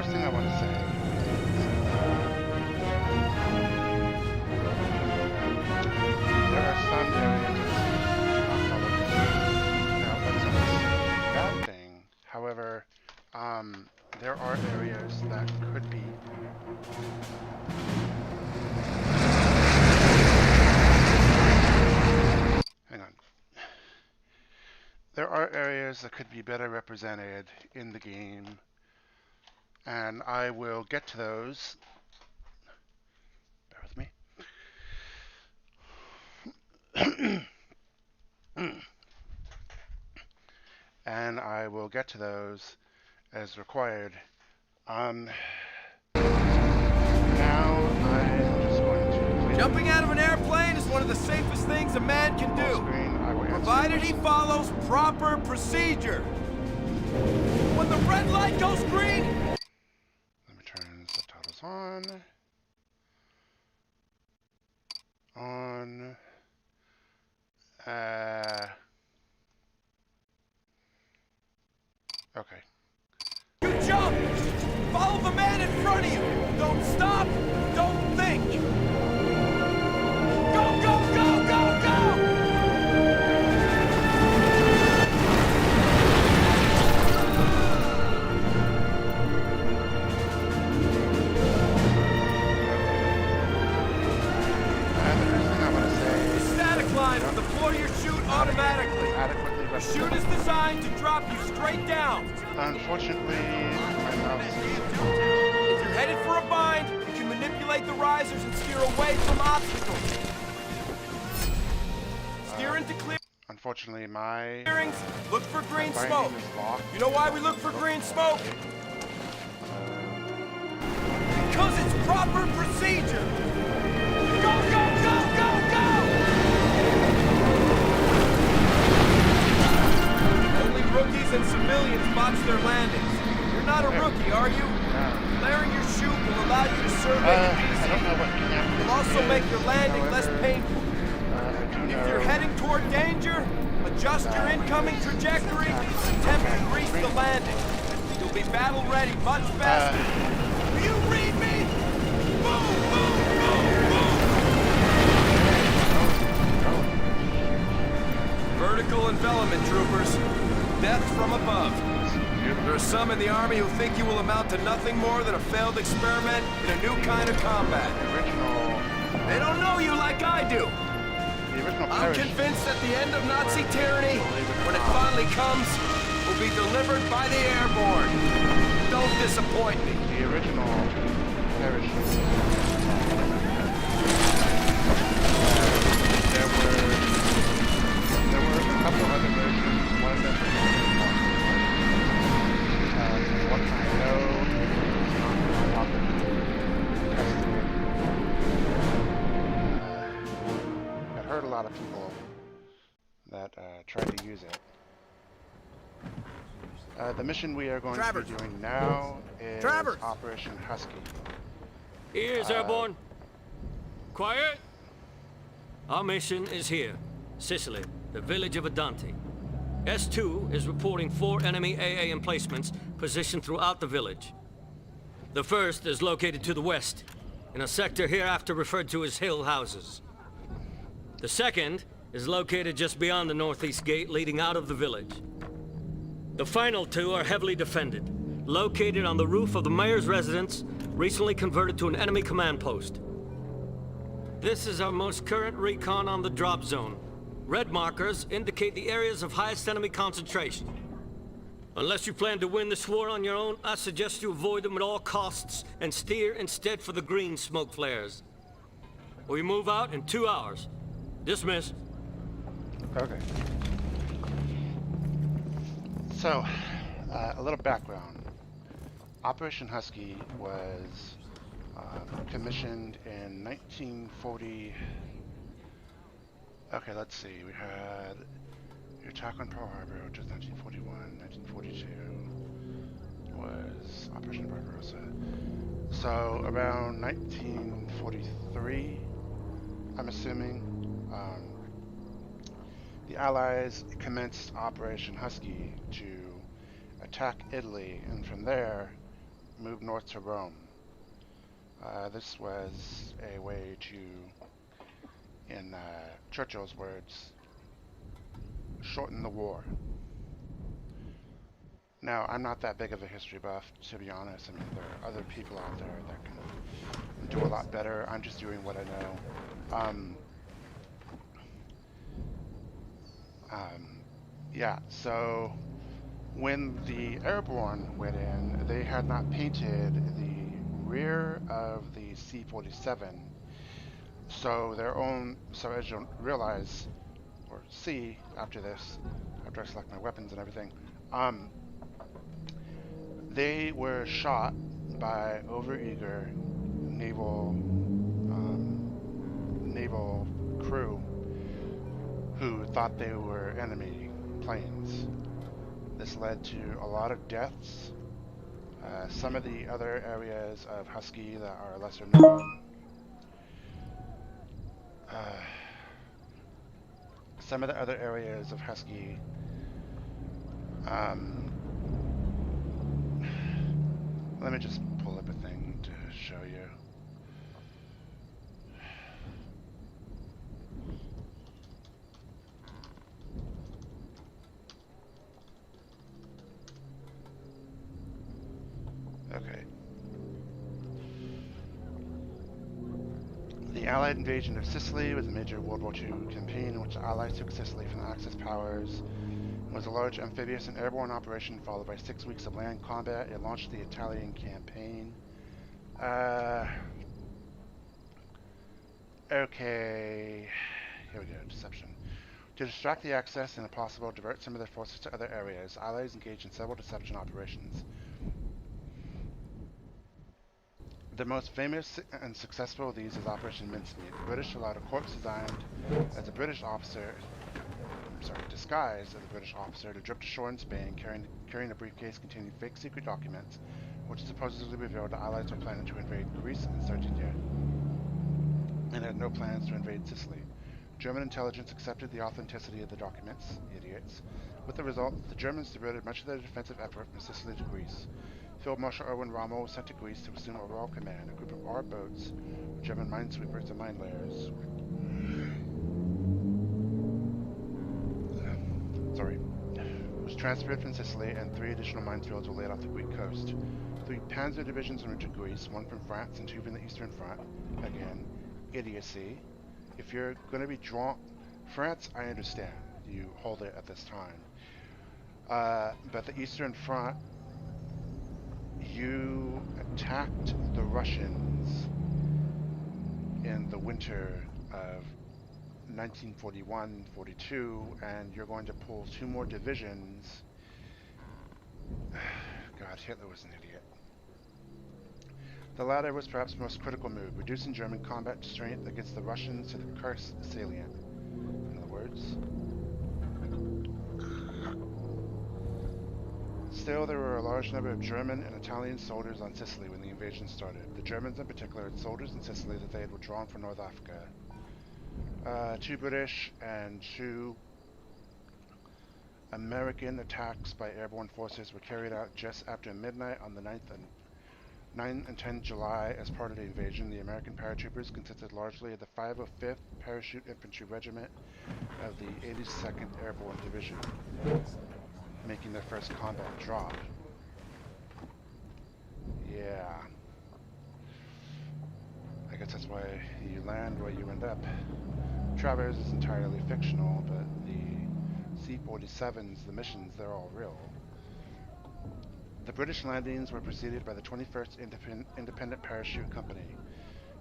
first thing I want to say is there are some areas that do not follow the. Now, that's not a bad thing. However, there are areas that could be. Hang on. There are areas that could be better represented in the game, and I will get to those. Bear with me. And I will get to those as required. Now I'm just going to... Jumping out of an airplane is one of the safest things a man can do, provided he follows proper procedure. When the red light goes green... Let me turn subtitles on. Okay. You jump! Follow the man in front of you! Don't stop! Don't think! Go, go, go, go, go! The first thing I want to say The static line will deploy your chute automatically. adequately The chute is designed to drop you straight down. Unfortunately, my mouse is... If you're headed for a bind, you can manipulate the risers and steer away from obstacles. Steer into clear. Unfortunately, my Clearings, look for green binding smoke. is locked. You know why we look for green smoke? Because it's proper procedure. Go, go, go, go, go! Only rookies and civilians botch their landings. You're not a rookie, are you? Flaring your chute will allow you to survey the I don't know what camp It this will also is, make your landing less however, painful. I do If you're know heading toward danger, adjust your incoming trajectory and attempt to grease the landing. You'll be battle ready much faster. Do you read me? Boom, boom, boom, boom! Vertical envelopment, troopers. Death from above. There are some in the Army who think you will amount to nothing more than a failed experiment in a new kind of combat. They don't know you like I do. I'm convinced that the end of Nazi tyranny, when it finally comes, will be delivered by the Airborne. Don't disappoint me. The original parachute. There were a couple other versions. One of them was what I know is not popular. I've heard a lot of people that tried to use it. The mission we are going to be doing now is Operation Husky. Ears, Airborne. Quiet. Our mission is here, Sicily, the village of Adante. S2 is reporting 4 enemy AA emplacements positioned throughout the village. The first is located to the west, in a sector hereafter referred to as Hill Houses. The second is located just beyond the northeast gate leading out of the village. The final 2 are heavily defended, located on the roof of the mayor's residence, recently converted to an enemy command post. This is our most current recon on the drop zone. Red markers indicate the areas of highest enemy concentration. Unless you plan to win this war on your own, I suggest you avoid them at all costs and steer instead for the green smoke flares. We move out in 2 hours. Dismiss. Okay. So, a little background. Operation Husky was commissioned in 1940. Okay, let's see. We had the attack on Pearl Harbor, which was 1941. 1942 was Operation Barbarossa. So around 1943, I'm assuming, the Allies commenced Operation Husky to attack Italy, and from there, moved north to Rome. This was a way to, in Churchill's words, shorten the war. Now, I'm not that big of a history buff, to be honest. I mean, there are other people out there that can do a lot better. I'm just doing what I know. Yeah, so when the Airborne went in, they had not painted the rear of the C-47. So as you'll realize, or see after this, after I select my weapons and everything, they were shot by overeager naval crew who thought they were enemy planes. This led to a lot of deaths. Some of the other areas of Husky that are lesser known. Some of the other areas of Husky. Let me just pull up a thing to show you. Okay. The Allied invasion of Sicily was a major World War II campaign in which the Allies took Sicily from the Axis powers. It was a large amphibious and airborne operation followed by 6 weeks of land combat. It launched the Italian campaign. Okay. Here we go. Deception. To distract the Axis and, if possible, divert some of their forces to other areas, Allies engaged in several deception operations. The most famous and successful of these is Operation Mincemeat. The British allowed a corpse disguised as a British officer to drift to shore in Spain, carrying a briefcase containing fake secret documents, which supposedly revealed the Allies were planning to invade Greece and Sardinia, and had no plans to invade Sicily. German intelligence accepted the authenticity of the documents, idiots. With the result, the Germans diverted much of their defensive effort from Sicily to Greece. Field Marshal Erwin Rommel was sent to Greece to assume overall command. A group of R boats, German minesweepers and mine layers, was transferred from Sicily, and 3 additional minefields were laid off the Greek coast. 3 panzer divisions went to Greece, 1 from France and 2 from the Eastern Front. Again, idiocy. If you're going to be drawn... France, I understand. You hold it at this time. But the Eastern Front, you attacked the Russians in the winter of 1941-42, and you're going to pull 2 more divisions. God, Hitler was an idiot. The latter was perhaps the most critical move, reducing German combat strength against the Russians to the Kursk salient. In other words, still, there were a large number of German and Italian soldiers on Sicily when the invasion started. The Germans in particular had soldiers in Sicily that they had withdrawn from North Africa. 2 British and 2 American attacks by airborne forces were carried out just after midnight on the 9 and 10 July as part of the invasion. The American paratroopers consisted largely of the 505th Parachute Infantry Regiment of the 82nd Airborne Division, making their first combat drop. Yeah. I guess that's why you land where you end up. Travers is entirely fictional, but the C-47s, the missions, they're all real. The British landings were preceded by the 21st Independent Parachute Company,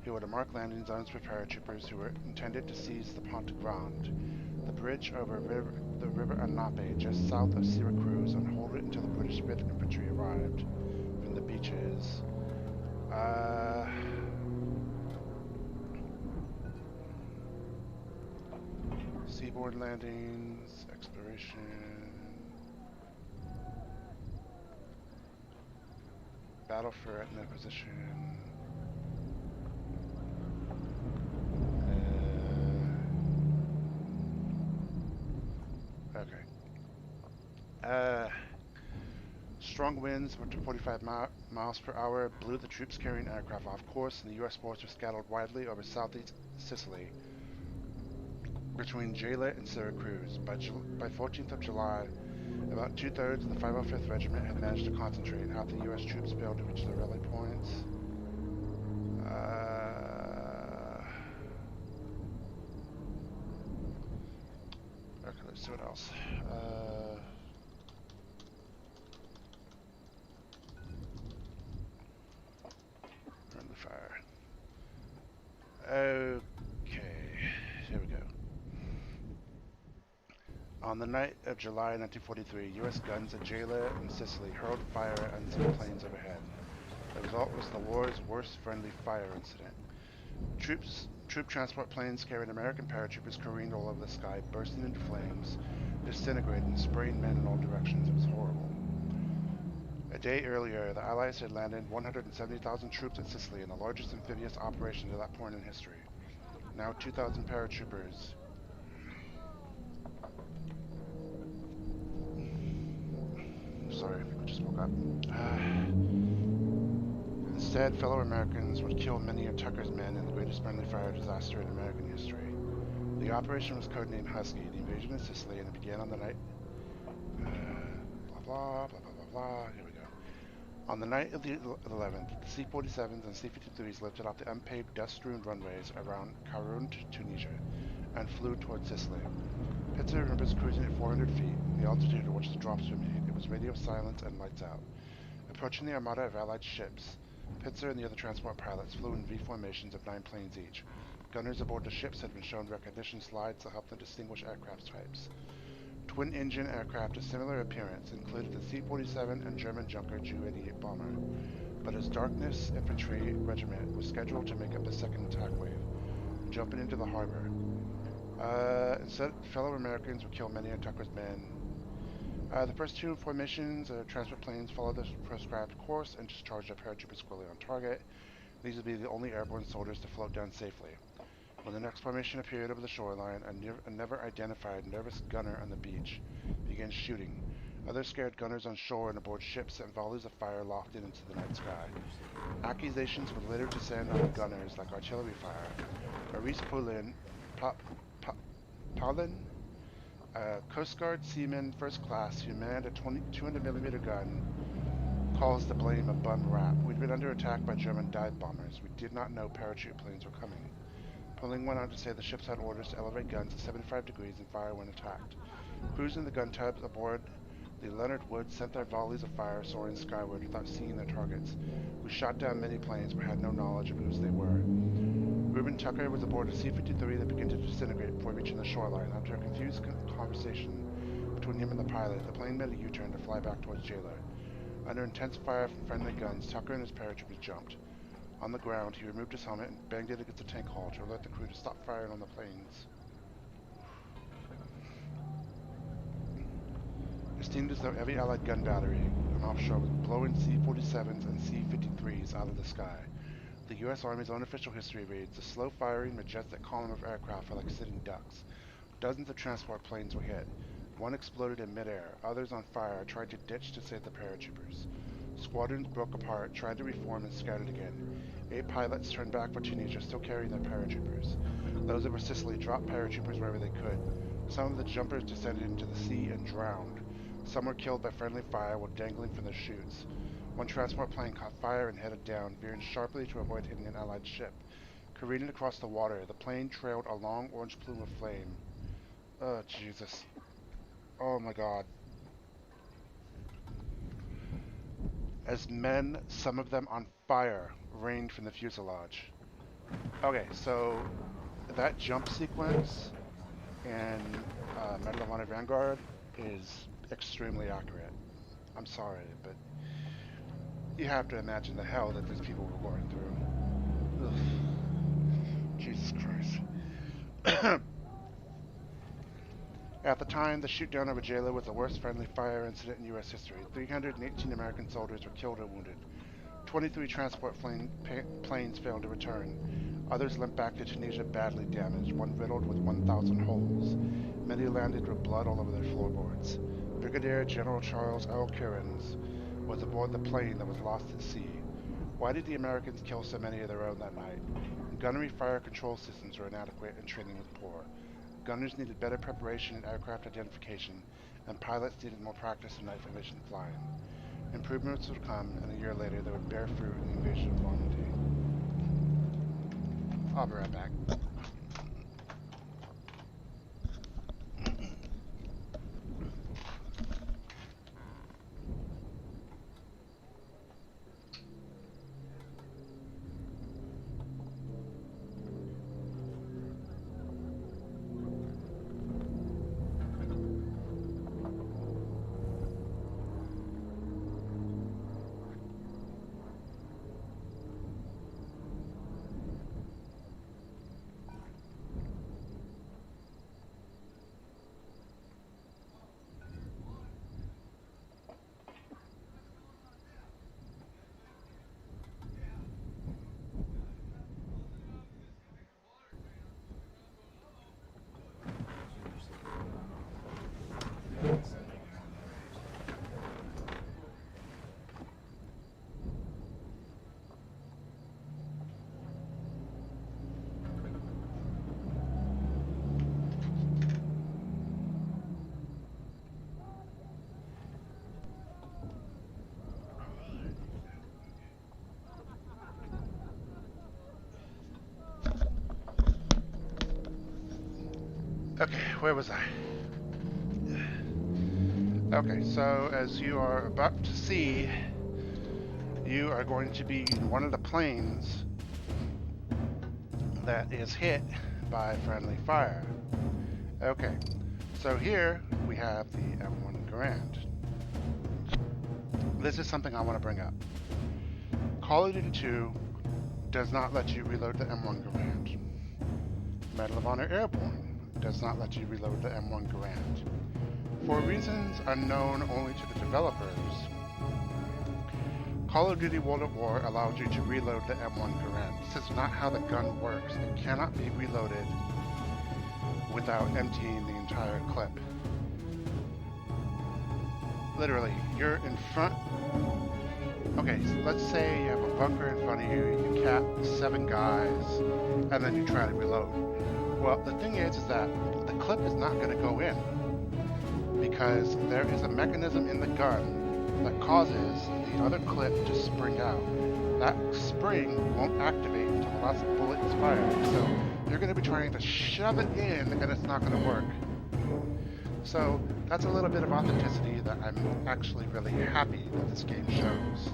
who were to mark landing zones for paratroopers who were intended to seize the Pont Grande, the bridge over the river Anape just south of Syracuse, and hold it until the British 5th Infantry arrived from the beaches. Seaboard landings, exploration, battle for Etna position. Okay. Strong winds up to 45 miles per hour blew the troops carrying aircraft off course, and the U.S. forces were scattered widely over southeast Sicily between Gela and Syracuse. By 14th of July, about two-thirds of the 505th Regiment had managed to concentrate. Half the U.S. troops failed to reach their rally points. Okay, let's see what else. Friendly fire. Okay, here we go. On the night of July 1943, U.S. guns at Gela and Sicily hurled fire at unseen planes overhead. The result was the war's worst friendly fire incident. Troop transport planes carrying American paratroopers careened all over the sky, bursting into flames, disintegrating, spraying men in all directions. It was horrible. A day earlier, the Allies had landed 170,000 troops at Sicily in the largest amphibious operation to that point in history. Now 2,000 paratroopers. Sorry, I just woke up. Instead, fellow Americans would kill many of Tucker's men in the greatest friendly fire disaster in American history. The operation was codenamed Husky, the invasion of Sicily, and it began on the night... blah, blah, blah, blah, blah, blah. Here we go. On the night of the 11th, the C-47s and C-53s lifted off the unpaved, dust-strewn runways around Carount, Tunisia, and flew toward Sicily. Pitzer remembers cruising at 400 feet, the altitude at which the drops were made. It was radio silence and lights out. Approaching the armada of Allied ships, Pitzer and the other transport pilots flew in V formations of 9 planes each. Gunners aboard the ships had been shown recognition slides to help them distinguish aircraft types. Twin-engine aircraft of similar appearance included the C-47 and German Junker Ju-88 bomber, but as Darkness Infantry Regiment was scheduled to make up the second attack wave, jumping into the harbor. Instead, fellow Americans would kill many of Tucker's men. The first 2 formations of transport planes followed the prescribed course and discharged their paratroopers squarely on target. These would be the only airborne soldiers to float down safely. When the next formation appeared over the shoreline, a never-identified nervous gunner on the beach began shooting. Other scared gunners on shore and aboard ships sent volleys of fire lofted into the night sky. Accusations would later descend on the gunners like artillery fire. Maurice Paulin, Coast Guard seaman first class who manned a 200mm gun, calls the blame a bum rap. We'd been under attack by German dive bombers. We did not know parachute planes were coming. Pauling went on to say the ships had orders to elevate guns to 75 degrees and fire when attacked. Crews in the gun tubs aboard the Leonard Wood sent their volleys of fire soaring skyward without seeing their targets. We shot down many planes but had no knowledge of whose they were. Reuben Tucker was aboard a C-53 that began to disintegrate before reaching the shoreline. After a confused conversation between him and the pilot, the plane made a U-turn to fly back towards Jailer. Under intense fire from friendly guns, Tucker and his paratroopers jumped. On the ground, he removed his helmet and banged it against the tank hull to alert the crew to stop firing on the planes. It seemed as though every Allied gun battery and offshore was blowing C-47s and C-53s out of the sky. The U.S. Army's own official history reads, the slow-firing, majestic column of aircraft were like sitting ducks. Dozens of transport planes were hit. One exploded in midair. Others on fire tried to ditch to save the paratroopers. Squadrons broke apart, tried to reform, and scattered again. 8 pilots turned back for Tunisia, still carrying their paratroopers. Those over Sicily dropped paratroopers wherever they could. Some of the jumpers descended into the sea and drowned. Some were killed by friendly fire while dangling from their chutes. One transport plane caught fire and headed down, veering sharply to avoid hitting an Allied ship. Careening across the water, the plane trailed a long orange plume of flame. Oh, Jesus. Oh, my God. As men, some of them on fire, rained from the fuselage. Okay, so that jump sequence in Medal of Honor Vanguard is extremely accurate. I'm sorry, but you have to imagine the hell that these people were going through. Ugh. Jesus Christ. At the time, the shoot-down over Jailer was the worst friendly fire incident in U.S. history. 318 American soldiers were killed or wounded. 23 transport planes failed to return. Others limped back to Tunisia badly damaged, one riddled with 1,000 holes. Many landed with blood all over their floorboards. Brigadier General Charles L. Kearns, was aboard the plane that was lost at sea. Why did the Americans kill so many of their own that night? Gunnery fire control systems were inadequate and training was poor. Gunners needed better preparation in aircraft identification, and pilots needed more practice in night formation flying. Improvements would come, and a year later they would bear fruit in the invasion of Normandy. I'll be right back. Okay, where was I? Okay, so as you are about to see, you are going to be in one of the planes that is hit by friendly fire. Okay, so here we have the M1 Garand. This is something I want to bring up. Call of Duty 2 does not let you reload the M1 Garand. Medal of Honor Airborne does not let you reload the M1 Garand. For reasons unknown only to the developers, Call of Duty World at War allowed you to reload the M1 Garand. This is not how the gun works. It cannot be reloaded without emptying the entire clip. Literally, you're in front. Okay, so let's say you have a bunker in front of you, you cap 7 guys, and then you try to reload. Well, the thing is that the clip is not going to go in because there is a mechanism in the gun that causes the other clip to spring out. That spring won't activate until the last bullet is fired, so you're going to be trying to shove it in and it's not going to work. So that's a little bit of authenticity that I'm actually really happy that this game shows.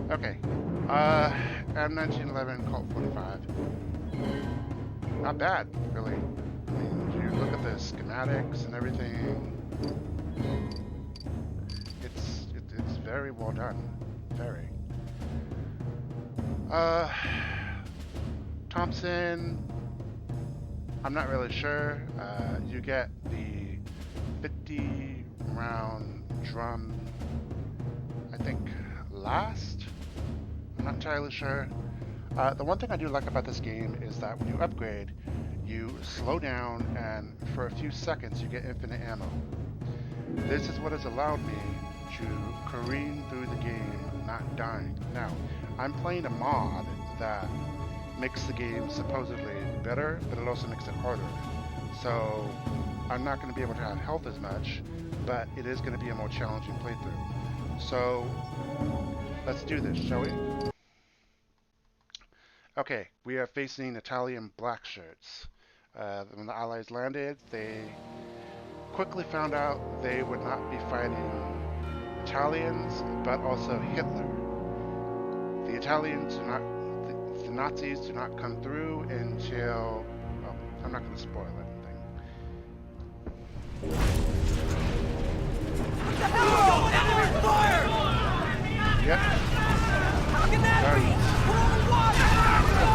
Okay, M1911 Colt 45. Not bad, really. I mean, if you look at the schematics and everything, it's very well done. Very. Thompson, I'm not really sure. You get the 50 round drum, I think, last? I'm not entirely sure. The one thing I do like about this game is that when you upgrade, you slow down and for a few seconds you get infinite ammo. This is what has allowed me to careen through the game not dying. Now, I'm playing a mod that makes the game supposedly better, but it also makes it harder. So I'm not going to be able to have health as much, but it is going to be a more challenging playthrough. So let's do this, shall we? Okay, we are facing Italian black shirts. When the Allies landed, they quickly found out they would not be fighting Italians, but also Hitler. The Italians do not, the Nazis do not come through until, well, I'm not going to spoil anything. What the hell? Enemy fire! Yep. How can that be? We're on the water!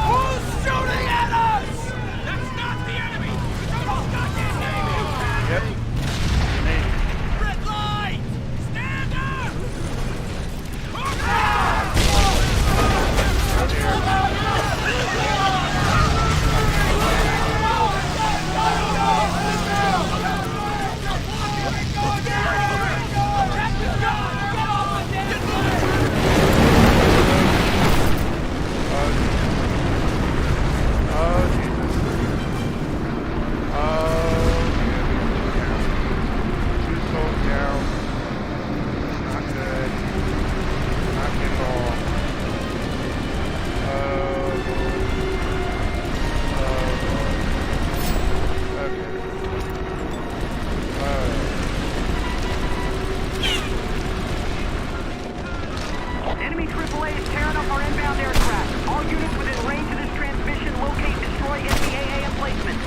Who's shooting at us? That's not the enemy! It's goddamn Navy! Yep. Navy. Red light! Stand up! Oh dear. our inbound aircraft. All units within range of this transmission locate, destroy enemy AA emplacement.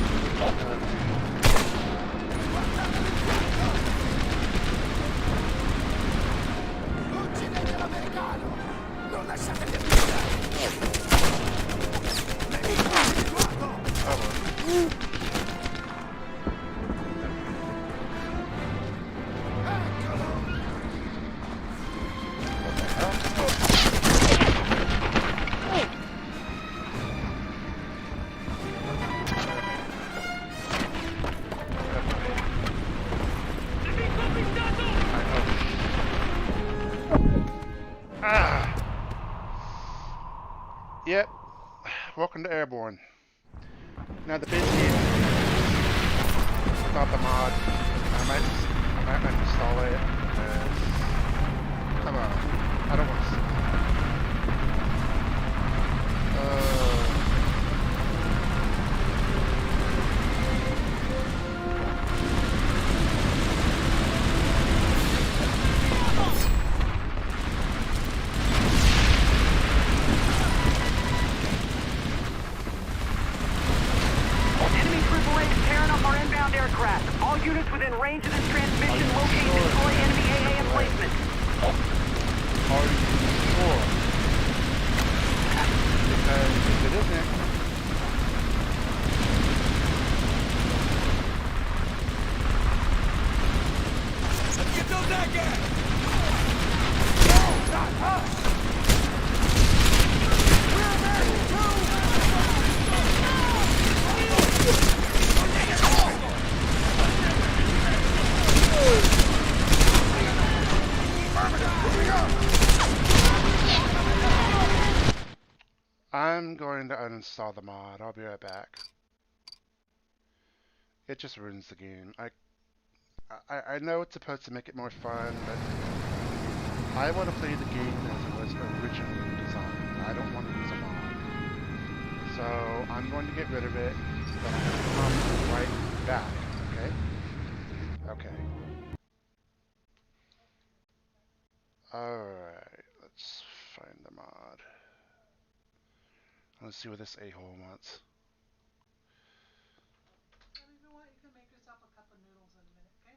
Yep. Welcome to Airborne. Now the big game about the mod. I might install it because come on. I don't want to see Aircraft. All units within range of this transmission locate, destroy enemy AA emplacement. Are you sure? Because if it isn't, let's get those that guy! No, not us! We're ready! I'm going to uninstall the mod. I'll be right back. It just ruins the game. I know it's supposed to make it more fun, but I want to play the game as it was originally designed. I don't want to use a mod. So I'm going to get rid of it, but I'm going to come right back, okay? Okay. Alright, let's find the mod. Let's see what this a-hole wants. Well, you know what? You can make yourself a cup of noodles in a minute, okay?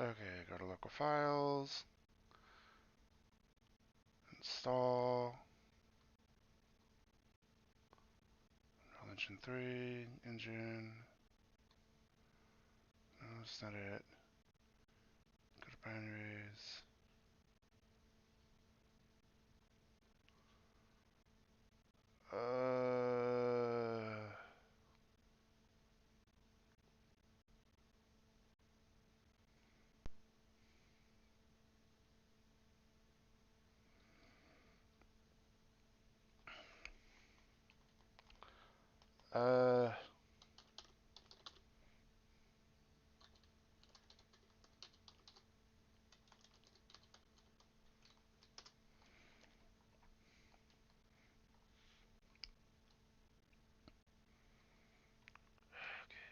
Okay, go to local files. Install. Engine 3, engine. No, that's not it. Go to binaries. Uh, okay,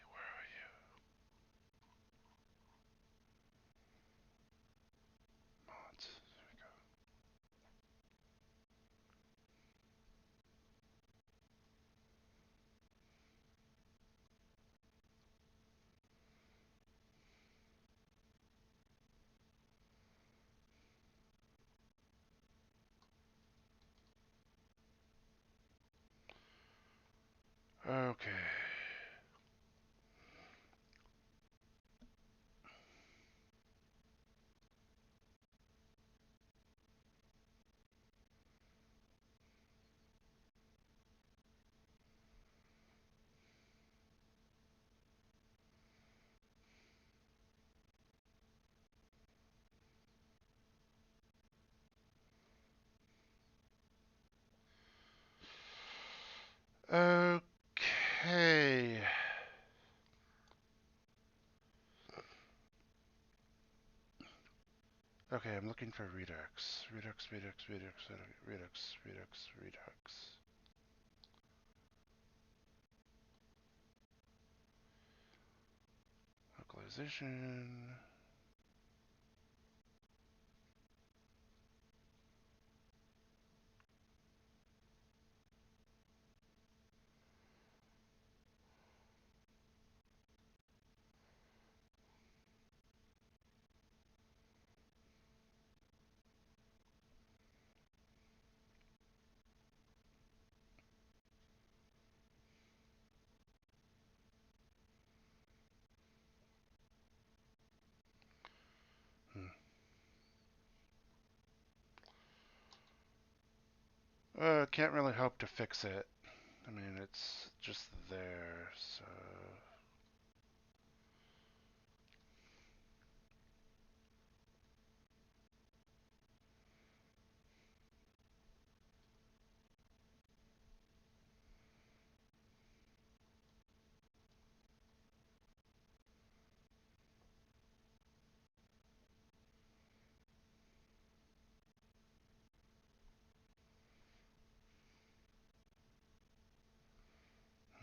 where are you? Mods. There we go. Okay. Okay. Okay, I'm looking for Redux. Redux. Localization. Can't really hope to fix it. I mean, it's just there, so...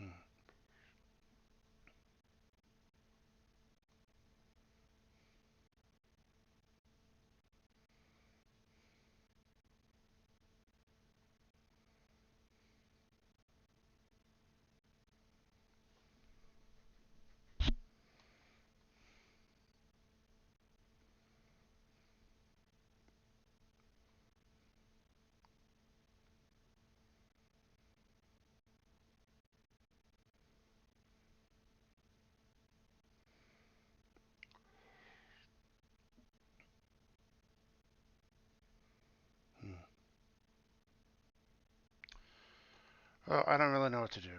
Hmm. Hmm. Well, I don't really know what to do.